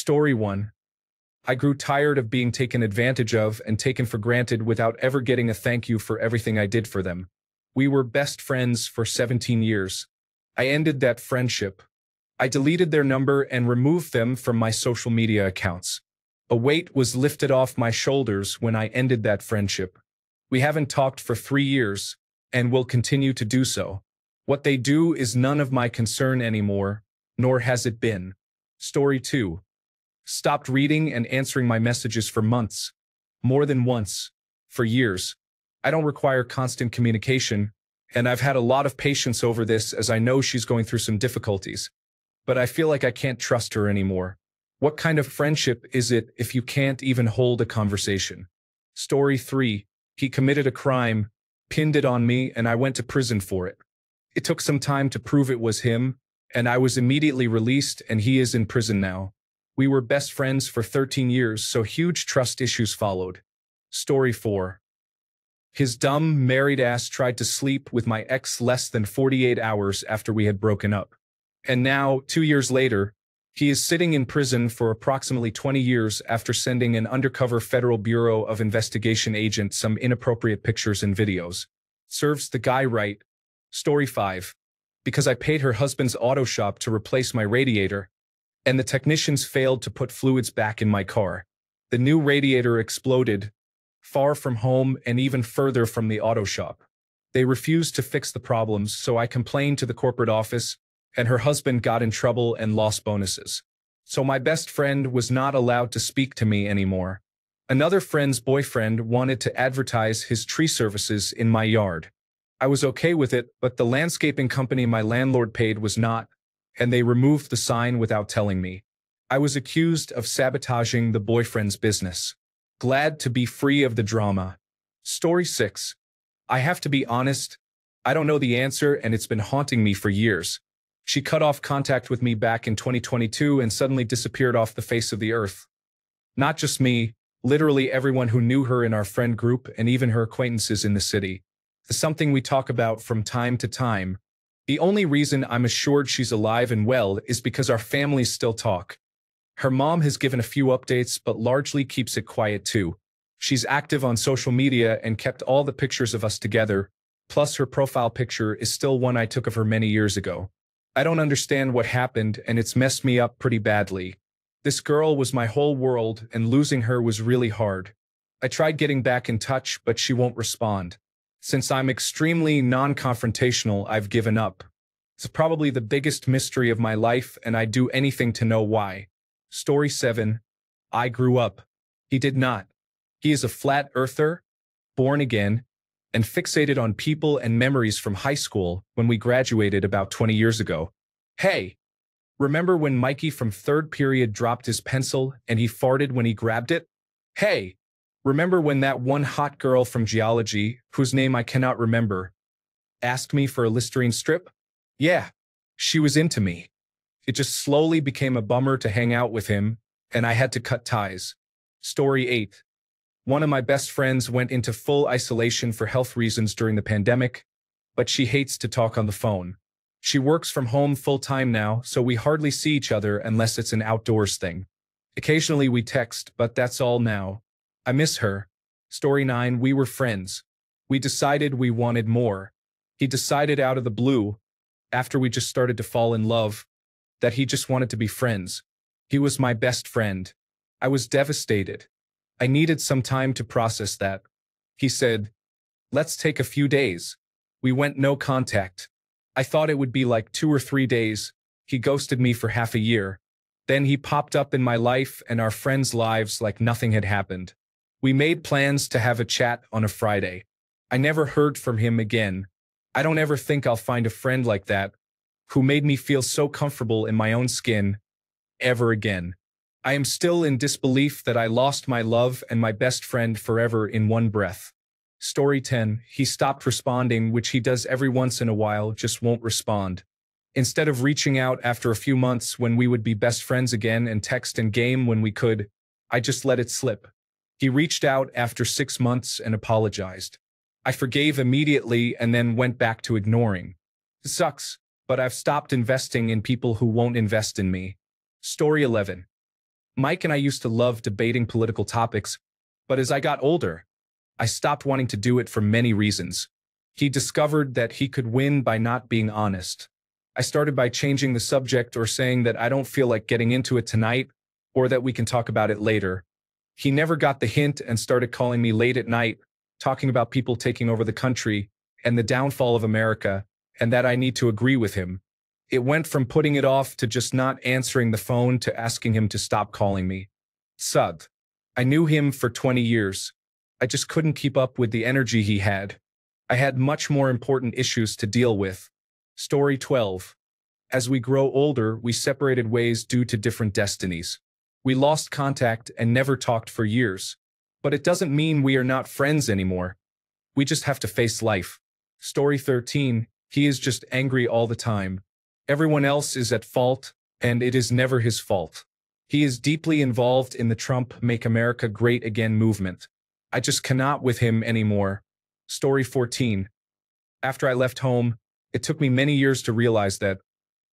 Story 1. I grew tired of being taken advantage of and taken for granted without ever getting a thank you for everything I did for them. We were best friends for 17 years. I ended that friendship. I deleted their number and removed them from my social media accounts. A weight was lifted off my shoulders when I ended that friendship. We haven't talked for 3 years, and will continue to do so. What they do is none of my concern anymore, nor has it been. Story 2. Stopped reading and answering my messages for months. More than once. For years. I don't require constant communication, and I've had a lot of patience over this as I know she's going through some difficulties. But I feel like I can't trust her anymore. What kind of friendship is it if you can't even hold a conversation? Story 3. He committed a crime, pinned it on me, and I went to prison for it. It took some time to prove it was him, and I was immediately released, and he is in prison now. We were best friends for 13 years, so huge trust issues followed. Story 4. His dumb, married ass tried to sleep with my ex less than 48 hours after we had broken up. And now, 2 years later, he is sitting in prison for approximately 20 years after sending an undercover Federal Bureau of Investigation agent some inappropriate pictures and videos. Serves the guy right. Story 5. Because I paid her husband's auto shop to replace my radiator, and the technicians failed to put fluids back in my car. The new radiator exploded, far from home and even further from the auto shop. They refused to fix the problems, so I complained to the corporate office, and her husband got in trouble and lost bonuses. So my best friend was not allowed to speak to me anymore. Another friend's boyfriend wanted to advertise his tree services in my yard. I was okay with it, but the landscaping company my landlord paid was not, and they removed the sign without telling me. I was accused of sabotaging the boyfriend's business. Glad to be free of the drama. Story 6. I have to be honest, I don't know the answer, and it's been haunting me for years. She cut off contact with me back in 2022 and suddenly disappeared off the face of the earth. Not just me, literally everyone who knew her in our friend group and even her acquaintances in the city. It's something we talk about from time to time. The only reason I'm assured she's alive and well is because our families still talk. Her mom has given a few updates but largely keeps it quiet too. She's active on social media and kept all the pictures of us together, plus her profile picture is still one I took of her many years ago. I don't understand what happened, and it's messed me up pretty badly. This girl was my whole world, and losing her was really hard. I tried getting back in touch, but she won't respond. Since I'm extremely non-confrontational, I've given up. It's probably the biggest mystery of my life, and I'd do anything to know why. Story 7. I grew up. He did not. He is a flat earther, born again, and fixated on people and memories from high school when we graduated about 20 years ago. Hey, remember when Mikey from third period dropped his pencil and he farted when he grabbed it? Hey, remember when that one hot girl from geology, whose name I cannot remember, asked me for a Listerine strip? Yeah, she was into me. It just slowly became a bummer to hang out with him, and I had to cut ties. Story 8. One of my best friends went into full isolation for health reasons during the pandemic, but she hates to talk on the phone. She works from home full-time now, so we hardly see each other unless it's an outdoors thing. Occasionally we text, but that's all now. I miss her. Story 9. We were friends. We decided we wanted more. He decided out of the blue, after we just started to fall in love, that he just wanted to be friends. He was my best friend. I was devastated. I needed some time to process that. He said, "Let's take a few days." We went no contact. I thought it would be like 2 or 3 days. He ghosted me for half a year. Then he popped up in my life and our friends' lives like nothing had happened. We made plans to have a chat on a Friday. I never heard from him again. I don't ever think I'll find a friend like that, who made me feel so comfortable in my own skin, ever again. I am still in disbelief that I lost my love and my best friend forever in one breath. Story 10. He stopped responding, which he does every once in a while, just won't respond. Instead of reaching out after a few months when we would be best friends again and text and game when we could, I just let it slip. He reached out after 6 months and apologized. I forgave immediately and then went back to ignoring. It sucks, but I've stopped investing in people who won't invest in me. Story 11. Mike and I used to love debating political topics, but as I got older, I stopped wanting to do it for many reasons. He discovered that he could win by not being honest. I started by changing the subject or saying that I don't feel like getting into it tonight or that we can talk about it later. He never got the hint and started calling me late at night, talking about people taking over the country and the downfall of America, and that I need to agree with him. It went from putting it off to just not answering the phone to asking him to stop calling me. Sugh. I knew him for 20 years. I just couldn't keep up with the energy he had. I had much more important issues to deal with. Story 12. As we grow older, we separated ways due to different destinies. We lost contact and never talked for years. But it doesn't mean we are not friends anymore. We just have to face life. Story 13. He is just angry all the time. Everyone else is at fault, and it is never his fault. He is deeply involved in the Trump Make America Great Again movement. I just cannot with him anymore. Story 14. After I left home, it took me many years to realize that,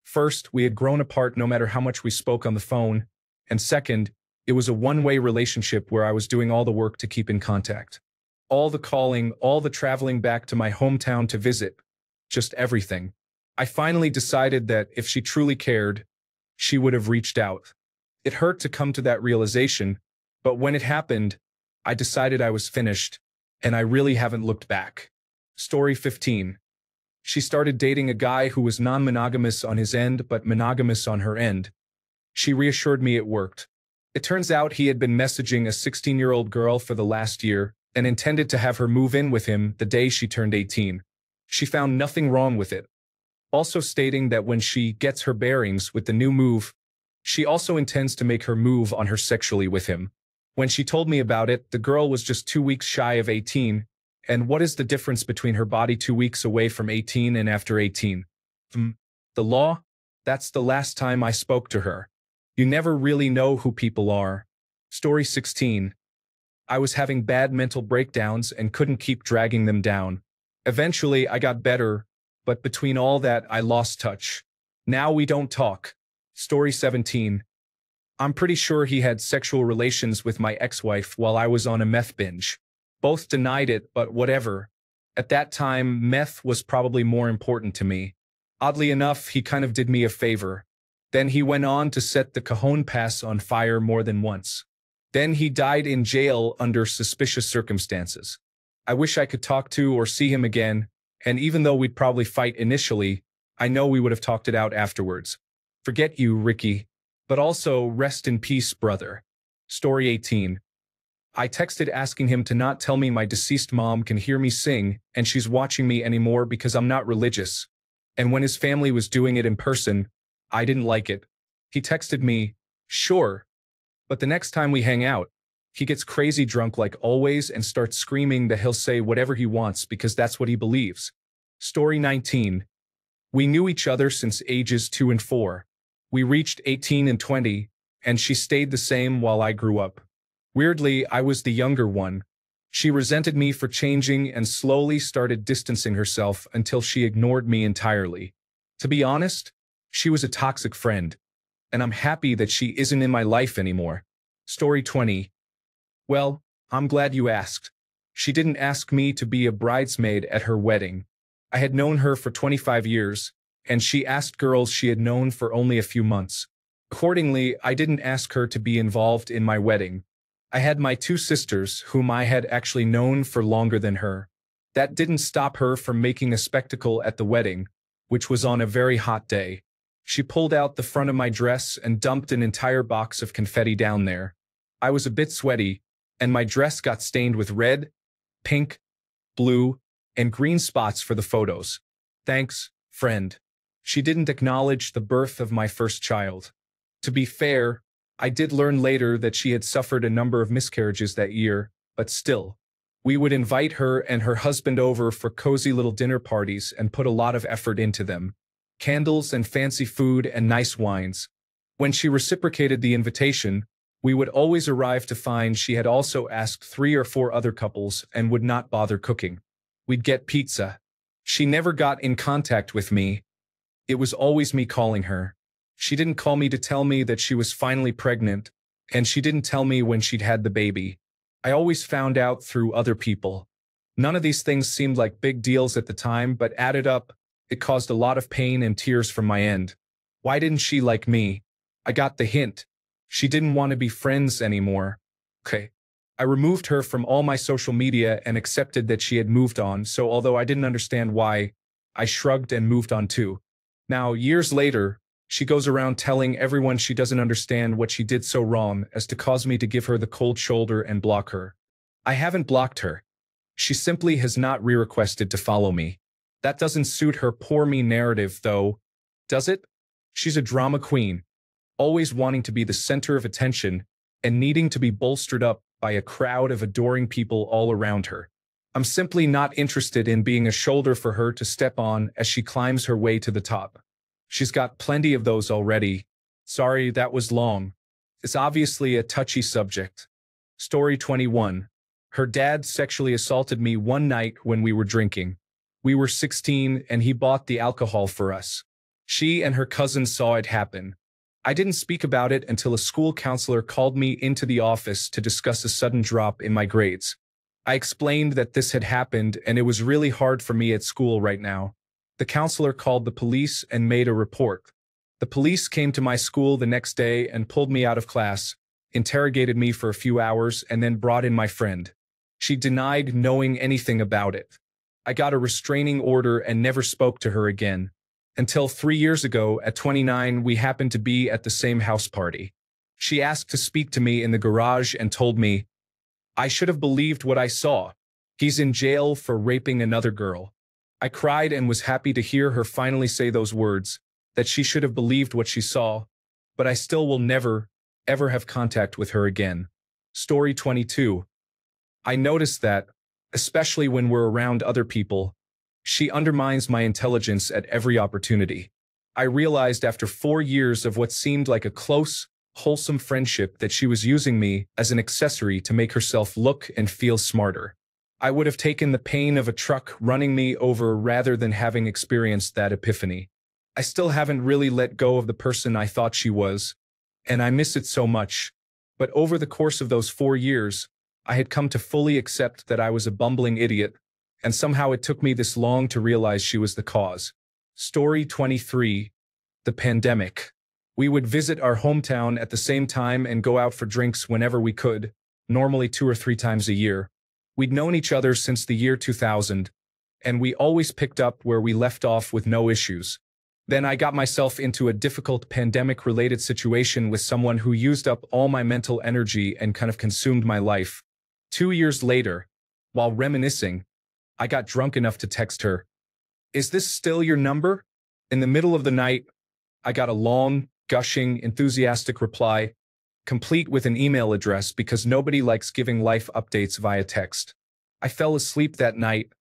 first, we had grown apart no matter how much we spoke on the phone, and second, it was a one-way relationship where I was doing all the work to keep in contact. All the calling, all the traveling back to my hometown to visit, just everything. I finally decided that if she truly cared, she would have reached out. It hurt to come to that realization, but when it happened, I decided I was finished, and I really haven't looked back. Story 15. She started dating a guy who was non-monogamous on his end but monogamous on her end. She reassured me it worked. It turns out he had been messaging a 16-year-old girl for the last year and intended to have her move in with him the day she turned 18. She found nothing wrong with it, also stating that when she gets her bearings with the new move, she also intends to make her move on her sexually with him. When she told me about it, the girl was just 2 weeks shy of 18, and what is the difference between her body 2 weeks away from 18 and after 18? The law? That's the last time I spoke to her. You never really know who people are. Story 16. I was having bad mental breakdowns and couldn't keep dragging them down. Eventually, I got better, but between all that, I lost touch. Now we don't talk. Story 17. I'm pretty sure he had sexual relations with my ex-wife while I was on a meth binge. Both denied it, but whatever. At that time, meth was probably more important to me. Oddly enough, he kind of did me a favor. Then he went on to set the Cajon Pass on fire more than once. Then he died in jail under suspicious circumstances. I wish I could talk to or see him again, and even though we'd probably fight initially, I know we would have talked it out afterwards. Forget you, Ricky. But also, rest in peace, brother. Story 18. I texted asking him to not tell me my deceased mom can hear me sing and she's watching me anymore because I'm not religious. And when his family was doing it in person, I didn't like it. He texted me, sure. But the next time we hang out, he gets crazy drunk like always and starts screaming that he'll say whatever he wants because that's what he believes. Story 19. We knew each other since ages 2 and 4. We reached 18 and 20, and she stayed the same while I grew up. Weirdly, I was the younger one. She resented me for changing and slowly started distancing herself until she ignored me entirely. To be honest, she was a toxic friend, and I'm happy that she isn't in my life anymore. Story 20. Well, I'm glad you asked. She didn't ask me to be a bridesmaid at her wedding. I had known her for 25 years, and she asked girls she had known for only a few months. Accordingly, I didn't ask her to be involved in my wedding. I had my 2 sisters, whom I had actually known for longer than her. That didn't stop her from making a spectacle at the wedding, which was on a very hot day. She pulled out the front of my dress and dumped an entire box of confetti down there. I was a bit sweaty, and my dress got stained with red, pink, blue, and green spots for the photos. Thanks, friend. She didn't acknowledge the birth of my first child. To be fair, I did learn later that she had suffered a number of miscarriages that year, but still. We would invite her and her husband over for cozy little dinner parties and put a lot of effort into them. Candles and fancy food and nice wines. When she reciprocated the invitation, we would always arrive to find she had also asked 3 or 4 other couples and would not bother cooking. We'd get pizza. She never got in contact with me. It was always me calling her. She didn't call me to tell me that she was finally pregnant, And she didn't tell me when she'd had the baby. I always found out through other people. None of these things seemed like big deals at the time, but added up, it caused a lot of pain and tears from my end. Why didn't she like me? I got the hint. She didn't want to be friends anymore. Okay. I removed her from all my social media and accepted that she had moved on, so although I didn't understand why, I shrugged and moved on too. Now, years later, she goes around telling everyone she doesn't understand what she did so wrong as to cause me to give her the cold shoulder and block her. I haven't blocked her. She simply has not re-requested to follow me. That doesn't suit her poor me narrative, though, does it? She's a drama queen, always wanting to be the center of attention and needing to be bolstered up by a crowd of adoring people all around her. I'm simply not interested in being a shoulder for her to step on as she climbs her way to the top. She's got plenty of those already. Sorry, that was long. It's obviously a touchy subject. Story 21. Her dad sexually assaulted me one night when we were drinking. We were 16 and he bought the alcohol for us. She and her cousin saw it happen. I didn't speak about it until a school counselor called me into the office to discuss a sudden drop in my grades. I explained that this had happened and it was really hard for me at school right now. The counselor called the police and made a report. The police came to my school the next day and pulled me out of class, interrogated me for a few hours, and then brought in my friend. She denied knowing anything about it. I got a restraining order and never spoke to her again. Until 3 years ago, at 29, we happened to be at the same house party. She asked to speak to me in the garage and told me, I should have believed what I saw. He's in jail for raping another girl. I cried and was happy to hear her finally say those words, that she should have believed what she saw, but I still will never, ever have contact with her again. Story 22. I noticed that, especially when we're around other people, she undermines my intelligence at every opportunity. I realized after 4 years of what seemed like a close, wholesome friendship that she was using me as an accessory to make herself look and feel smarter. I would have taken the pain of a truck running me over rather than having experienced that epiphany. I still haven't really let go of the person I thought she was, and I miss it so much. But over the course of those 4 years, I had come to fully accept that I was a bumbling idiot, and somehow it took me this long to realize she was the cause. Story 23. The pandemic. We would visit our hometown at the same time and go out for drinks whenever we could, normally 2 or 3 times a year. We'd known each other since the year 2000, and we always picked up where we left off with no issues. Then I got myself into a difficult pandemic-related situation with someone who used up all my mental energy and kind of consumed my life. 2 years later, while reminiscing, I got drunk enough to text her, "Is this still your number?" In the middle of the night, I got a long, gushing, enthusiastic reply, complete with an email address because nobody likes giving life updates via text. I fell asleep that night,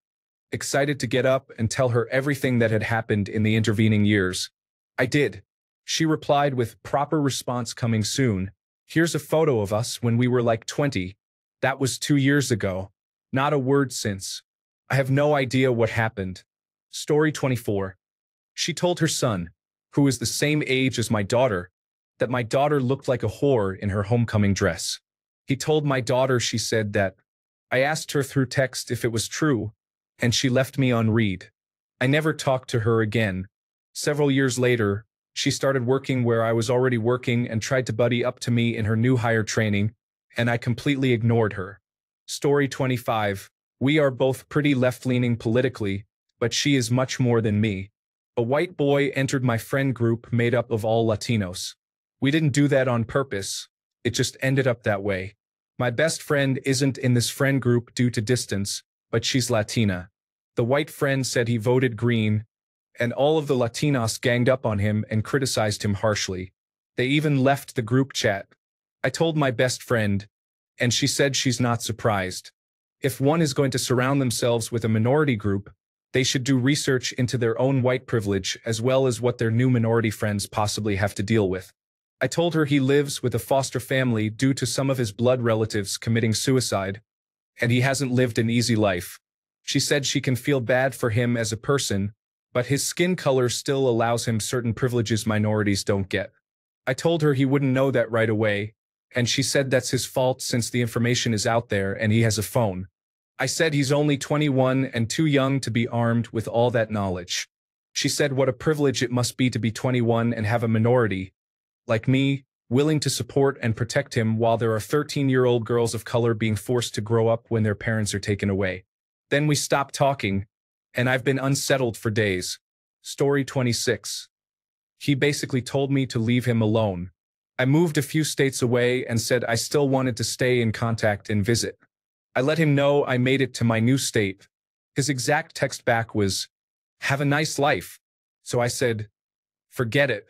excited to get up and tell her everything that had happened in the intervening years. I did. She replied with proper response coming soon. Here's a photo of us when we were like 20. That was 2 years ago. Not a word since. I have no idea what happened. Story 24. She told her son, who is the same age as my daughter, that my daughter looked like a whore in her homecoming dress. He told my daughter she said that. I asked her through text if it was true, and she left me on read. I never talked to her again. Several years later, she started working where I was already working and tried to buddy up to me in her new hire training, and I completely ignored her. Story 25. We are both pretty left-leaning politically, but she is much more than me. A white boy entered my friend group made up of all Latinos. We didn't do that on purpose. It just ended up that way. My best friend isn't in this friend group due to distance, but she's Latina. The white friend said he voted green, and all of the Latinos ganged up on him and criticized him harshly. They even left the group chat. I told my best friend, and she said she's not surprised. If one is going to surround themselves with a minority group, they should do research into their own white privilege as well as what their new minority friends possibly have to deal with. I told her he lives with a foster family due to some of his blood relatives committing suicide, and he hasn't lived an easy life. She said she can feel bad for him as a person, but his skin color still allows him certain privileges minorities don't get. I told her he wouldn't know that right away, and she said that's his fault since the information is out there and he has a phone. I said he's only 21 and too young to be armed with all that knowledge. She said what a privilege it must be to be 21 and have a minority, like me, willing to support and protect him while there are 13-year-old girls of color being forced to grow up when their parents are taken away. Then we stopped talking, and I've been unsettled for days. Story 26. He basically told me to leave him alone. I moved a few states away and said I still wanted to stay in contact and visit. I let him know I made it to my new state. His exact text back was, "Have a nice life." So I said, "Forget it.